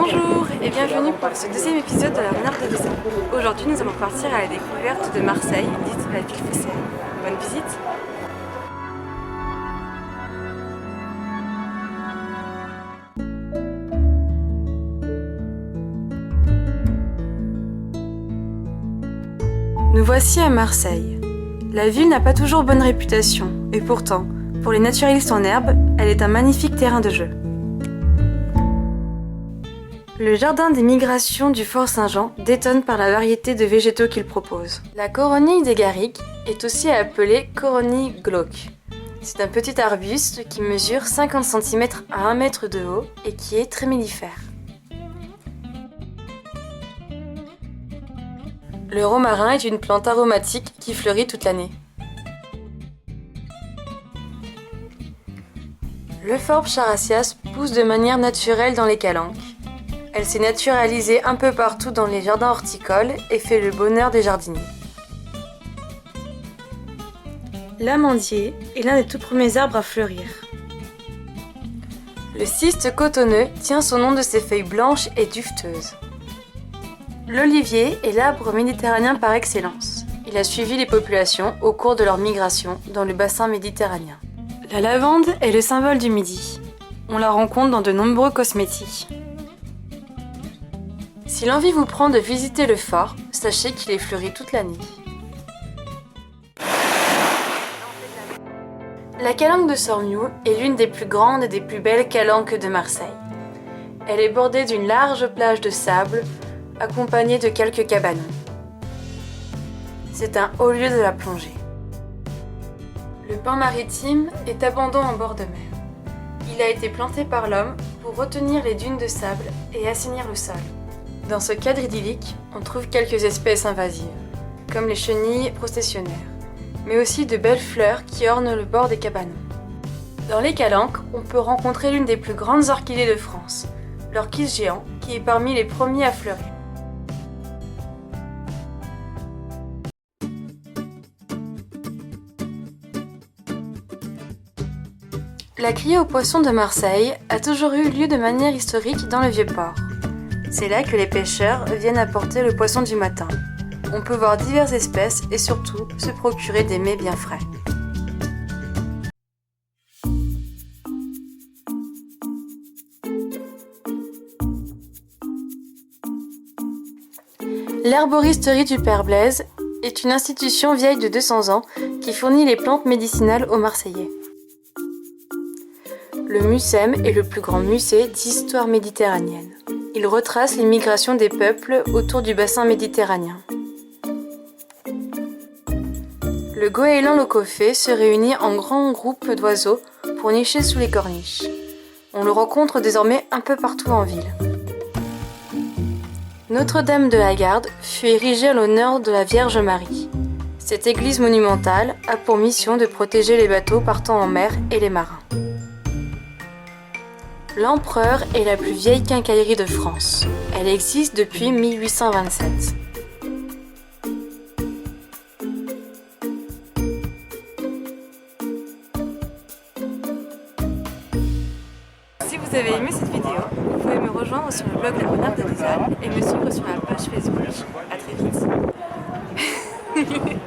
Bonjour et bienvenue pour ce deuxième épisode de la Renarde de Dessert. Aujourd'hui nous allons partir à la découverte de Marseille, dite la ville phocéenne. Bonne visite. Nous voici à Marseille. La ville n'a pas toujours bonne réputation, et pourtant, pour les naturalistes en herbe, elle est un magnifique terrain de jeu. Le jardin des migrations du Fort Saint-Jean détonne par la variété de végétaux qu'il propose. La coronille des garrigues est aussi appelée coronille glauque. C'est un petit arbuste qui mesure 50 cm à 1 mètre de haut et qui est très mellifère. Le romarin est une plante aromatique qui fleurit toute l'année. L'Euphorbes characias pousse de manière naturelle dans les calanques. Elle s'est naturalisée un peu partout dans les jardins horticoles et fait le bonheur des jardiniers. L'amandier est l'un des tout premiers arbres à fleurir. Le cyste cotonneux tient son nom de ses feuilles blanches et dufteuses. L'olivier est l'arbre méditerranéen par excellence. Il a suivi les populations au cours de leur migration dans le bassin méditerranéen. La lavande est le symbole du Midi. On la rencontre dans de nombreux cosmétiques. Si l'envie vous prend de visiter le fort, sachez qu'il est fleuri toute l'année. La calanque de Sormiou est l'une des plus grandes et des plus belles calanques de Marseille. Elle est bordée d'une large plage de sable, accompagnée de quelques cabanons. C'est un haut lieu de la plongée. Le pin maritime est abondant en bord de mer. Il a été planté par l'homme pour retenir les dunes de sable et assainir le sol. Dans ce cadre idyllique, on trouve quelques espèces invasives, comme les chenilles processionnaires, mais aussi de belles fleurs qui ornent le bord des cabanons. Dans les calanques, on peut rencontrer l'une des plus grandes orchidées de France, l'orchis géant, qui est parmi les premiers à fleurir. La criée aux poissons de Marseille a toujours eu lieu de manière historique dans le Vieux-Port. C'est là que les pêcheurs viennent apporter le poisson du matin. On peut voir diverses espèces et surtout se procurer des mets bien frais. L'herboristerie du Père Blaise est une institution vieille de 200 ans qui fournit les plantes médicinales aux Marseillais. Le Mucem est le plus grand musée d'histoire méditerranéenne. Il retrace les migrations des peuples autour du bassin méditerranéen. Le goéland locofée se réunit en grands groupes d'oiseaux pour nicher sous les corniches. On le rencontre désormais un peu partout en ville. Notre-Dame de la Garde fut érigée en l'honneur de la Vierge Marie. Cette église monumentale a pour mission de protéger les bateaux partant en mer et les marins. L'Empereur est la plus vieille quincaillerie de France. Elle existe depuis 1827. Si vous avez aimé cette vidéo, vous pouvez me rejoindre sur le blog La Renarde des Alpes et me suivre sur la page Facebook. À très vite.